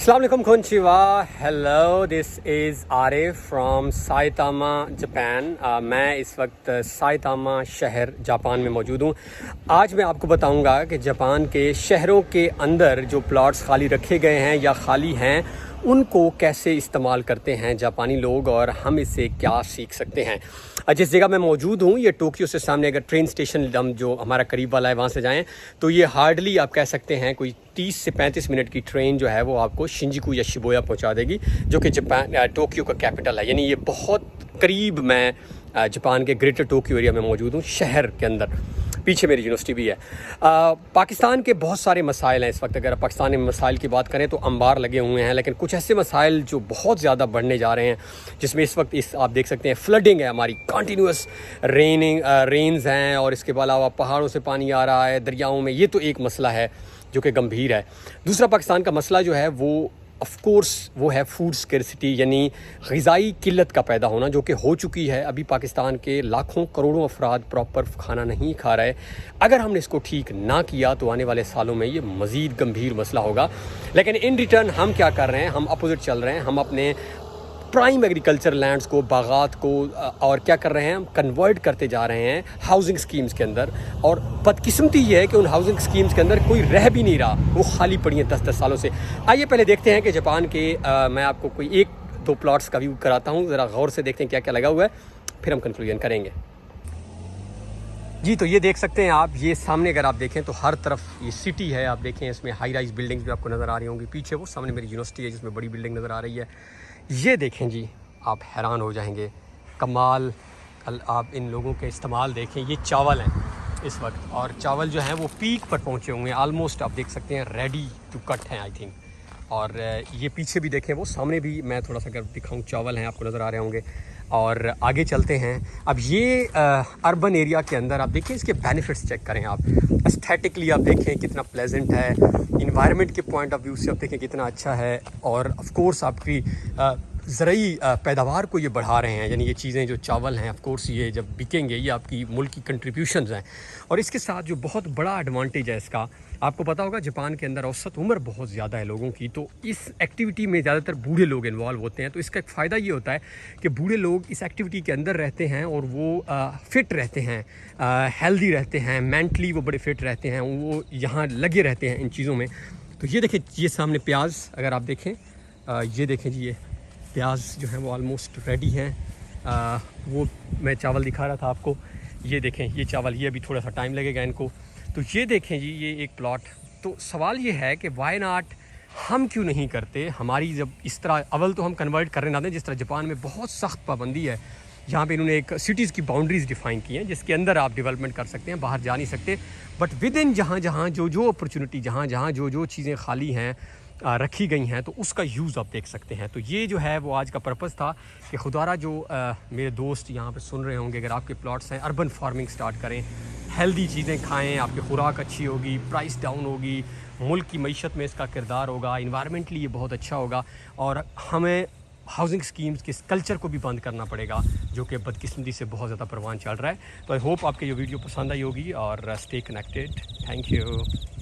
अस्सलाम वालेकुम कोनचिवा। Hello, this is Arif from Saitama Japan. मैं इस वक्त साइतामा शहर जापान में मौजूद हूँ। आज मैं आपको बताऊँगा कि जापान के शहरों के अंदर जो प्लॉट्स खाली रखे गए हैं या खाली हैं उनको कैसे इस्तेमाल करते हैं जापानी लोग और हम इससे क्या सीख सकते हैं। जिस जगह मैं मौजूद हूँ ये टोक्यो से सामने, अगर ट्रेन स्टेशन हम जो हमारा करीब वाला है वहाँ से जाएँ तो ये हार्डली आप कह सकते हैं कोई 30 से 35 मिनट की ट्रेन जो है वो आपको शिंजुकू या शिबुया पहुँचा देगी, जो कि जापान टोक्यो का कैपिटल है। यानी ये बहुत करीब मैं जापान के ग्रेटर टोक्यो एरिया में मौजूद हूँ, शहर के अंदर। पीछे मेरी यूनिवर्सिटी भी है। पाकिस्तान के बहुत सारे मसाइल हैं इस वक्त। अगर पाकिस्तानी मसाइल की बात करें तो अंबार लगे हुए हैं, लेकिन कुछ ऐसे मसाइल जो बहुत ज़्यादा बढ़ने जा रहे हैं, जिसमें इस वक्त आप देख सकते हैं फ्लडिंग है, हमारी कंटिन्यूस रेन्स हैं, और इसके अलावा पहाड़ों से पानी आ रहा है दरियाओं में। ये तो एक मसला है जो कि गंभीर है। दूसरा पाकिस्तान का मसला जो है वो ऑफ कोर्स वो है फूड स्कैर्सिटी, यानी ग़िज़ाई किल्लत का पैदा होना, जो कि हो चुकी है। अभी पाकिस्तान के लाखों करोड़ों अफराद प्रॉपर खाना नहीं खा रहे। अगर हमने इसको ठीक ना किया तो आने वाले सालों में ये मज़ीद गंभीर मसला होगा। लेकिन इन रिटर्न हम क्या कर रहे हैं, हम अपोजिट चल रहे हैं। हम अपने प्राइम एग्रीकल्चर लैंड्स को, बागात को और क्या कर रहे हैं, हम कन्वर्ट करते जा रहे हैं हाउसिंग स्कीम्स के अंदर। और बदकिस्मती ये है कि उन हाउसिंग स्कीम्स के अंदर कोई रह भी नहीं रहा, वो खाली पड़ी हैं 10-10 सालों से। आइए पहले देखते हैं कि जापान के मैं आपको कोई 1-2 प्लॉट्स का व्यू कराता हूँ, ज़रा गौर से देखते हैं क्या क्या लगा हुआ है, फिर हम कंक्लूजन करेंगे। जी, तो ये देख सकते हैं आप, ये सामने अगर आप देखें तो हर तरफ ये सिटी है। आप देखें इसमें हाई राइज बिल्डिंग्स भी आपको नज़र आ रही होंगी। पीछे वो सामने मेरी यूनिवर्सिटी है जिसमें बड़ी बिल्डिंग नज़र आ रही है। ये देखें जी, आप हैरान हो जाएंगे, कमाल। आप इन लोगों के इस्तेमाल देखें, ये चावल हैं इस वक्त, और चावल जो हैं वो पीक पर पहुंचे हुए हैं, आलमोस्ट आप देख सकते हैं रेडी टू कट हैं आई थिंक। और ये पीछे भी देखें, वो सामने भी मैं थोड़ा सा अगर दिखाऊं चावल हैं, आपको नज़र आ रहे होंगे। और आगे चलते हैं। अब ये अर्बन एरिया के अंदर आप देखें, इसके बेनिफिट्स चेक करें आप। एस्थेटिकली आप देखें कितना प्लेजेंट है, इन्वायरमेंट के पॉइंट ऑफ व्यू से आप देखें कितना अच्छा है। और ऑफ कोर्स आपकी ज़रूरी पैदावार को ये बढ़ा रहे हैं। यानी ये चीज़ें जो चावल हैं, ऑफ कोर्स ये जब बिकेंगे ये आपकी मुल्क की कंट्रीब्यूशंस हैं। और इसके साथ जो बहुत बड़ा एडवांटेज है इसका, आपको पता होगा जापान के अंदर औसत उम्र बहुत ज़्यादा है लोगों की, तो इस एक्टिविटी में ज़्यादातर बूढ़े लोग इन्वॉल्व होते हैं। तो इसका एक फ़ायदा ये होता है कि बूढ़े लोग इस एक्टिविटी के अंदर रहते हैं और वो फ़िट रहते हैं, हेल्दी रहते हैं, मेंटली वो बड़े फ़िट रहते हैं, वो यहाँ लगे रहते हैं इन चीज़ों में। तो ये देखें, ये सामने प्याज अगर आप देखें, ये देखें जी, ये प्याज जो है वो ऑलमोस्ट रेडी हैं। वो मैं चावल दिखा रहा था आपको, ये देखें ये चावल, ये अभी थोड़ा सा टाइम लगेगा इनको। तो ये देखें जी, ये एक प्लॉट। तो सवाल ये है कि वाई नॉट, हम क्यों नहीं करते। हमारी जब इस तरह, अव्वल तो हम कन्वर्ट करने ना दें। जिस तरह जापान में बहुत सख्त पाबंदी है, यहाँ पे इन्होंने एक सिटीज़ की बाउंड्रीज़ डिफ़ाइन की हैं जिसके अंदर आप डेवलपमेंट कर सकते हैं, बाहर जा नहीं सकते। बट विद इन जहाँ जहाँ जो अपॉर्चुनिटी, जहाँ जहाँ जो चीज़ें खाली हैं रखी गई हैं, तो उसका यूज़ आप देख सकते हैं। तो ये जो है वो आज का पर्पज़ था कि खुदारा जो मेरे दोस्त यहाँ पे सुन रहे होंगे, अगर आपके प्लॉट्स हैं, अर्बन फार्मिंग स्टार्ट करें, हेल्दी चीज़ें खाएं, आपकी खुराक अच्छी होगी, प्राइस डाउन होगी, मुल्क की मईशत में इसका किरदार होगा, इन्वायरमेंटली ये बहुत अच्छा होगा। और हमें हाउसिंग स्कीम्स के इस कल्चर को भी बंद करना पड़ेगा जो कि बदकिस्मती से बहुत ज़्यादा परवान चल रहा है। तो आई होप आपको ये वीडियो पसंद आई होगी और स्टे कनेक्टेड। Thank you.